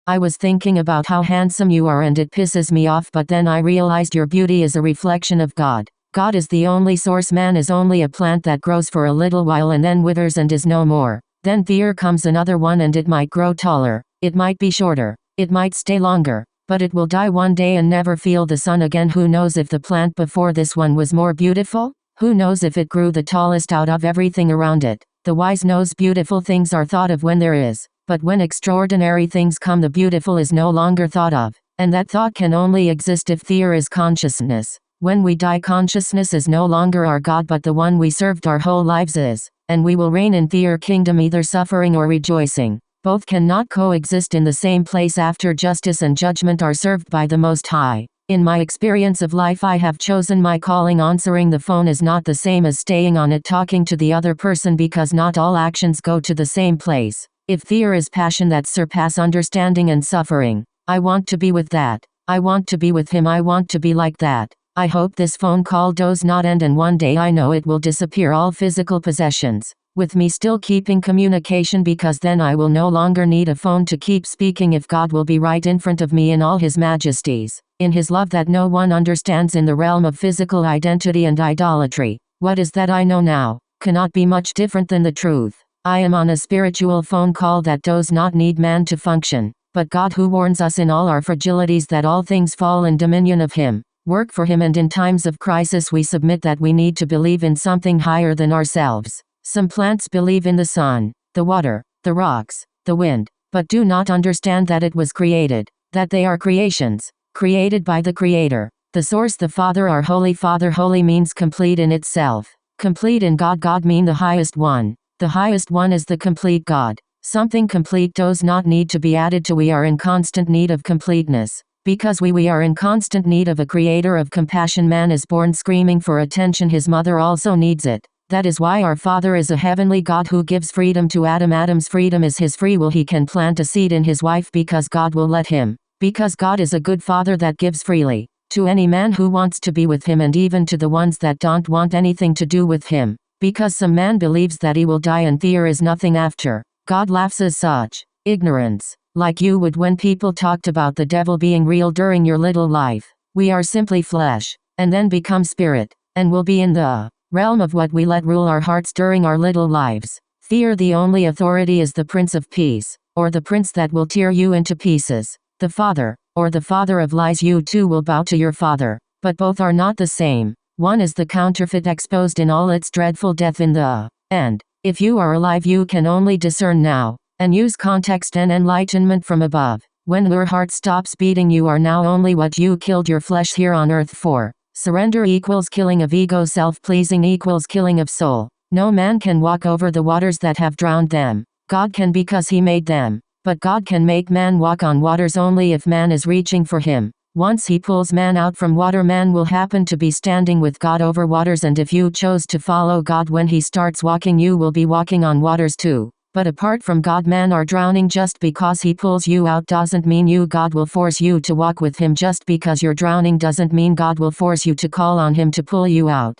I was thinking about how handsome you are and it pisses me off, but then I realized your beauty is a reflection of God. God is the only source. Man is only a plant that grows for a little while and then withers and is no more. Then there comes another one and it might grow taller, it might be shorter, it might stay longer, but it will die one day and never feel the sun again. Who knows if the plant before this one was more beautiful? Who knows if it grew the tallest out of everything around it? The wise knows beautiful things are thought of when there is, but when extraordinary things come, the beautiful is no longer thought of, and that thought can only exist if there is consciousness. When we die, consciousness is no longer our God but the one we served our whole lives is, and we will reign in their kingdom either suffering or rejoicing. Both cannot coexist in the same place after justice and judgment are served by the Most High. In my experience of life, I have chosen my calling. Answering the phone is not the same as staying on it talking to the other person, because not all actions go to the same place. If there is passion that surpass understanding and suffering, I want to be with that. I want to be with him. I want to be like that. I hope this phone call does not end, and one day I know it will disappear, all physical possessions, with me still keeping communication, because then I will no longer need a phone to keep speaking if God will be right in front of me in all his majesties, in his love that no one understands, in the realm of physical identity and idolatry. What is that I know now? Cannot be much different than the truth. I am on a spiritual phone call that does not need man to function, but God, who warns us in all our fragilities that all things fall in dominion of him, work for him, and in times of crisis we submit that we need to believe in something higher than ourselves. Some plants believe in the sun, the water, the rocks, the wind, but do not understand that it was created, that they are creations, created by the Creator, the Source, the Father, our Holy Father. Holy means complete in itself, complete in God. God mean the highest one. The highest one is the complete God. Something complete does not need to be added to. We are in constant need of completeness. Because we are in constant need of a creator of compassion. Man is born screaming for attention. His mother also needs it. That is why our Father is a heavenly God who gives freedom to Adam. Adam's freedom is his free will. He can plant a seed in his wife because God will let him. Because God is a good Father that gives freely to any man who wants to be with him, and even to the ones that don't want anything to do with him. Because some man believes that he will die and there is nothing after. God laughs at such ignorance. Like you would when people talked about the devil being real during your little life. We are simply flesh, and then become spirit, and will be in the realm of what we let rule our hearts during our little lives. Fear. The only authority is the Prince of Peace, or the prince that will tear you into pieces. The father, or the father of lies. You too will bow to your father, but both are not the same. One is the counterfeit exposed in all its dreadful death in the end. If you are alive, you can only discern now, and use context and enlightenment from above. When your heart stops beating, you are now only what you killed your flesh here on earth for. Surrender equals killing of ego. Self-pleasing equals killing of soul. No man can walk over the waters that have drowned them. God can, because he made them. But God can make man walk on waters only if man is reaching for him. Once he pulls man out from water, man will happen to be standing with God over waters, and if you chose to follow God when he starts walking, you will be walking on waters too. But apart from God, man are drowning. Just because he pulls you out doesn't mean God will force you to walk with him. Just because you're drowning doesn't mean God will force you to call on him to pull you out.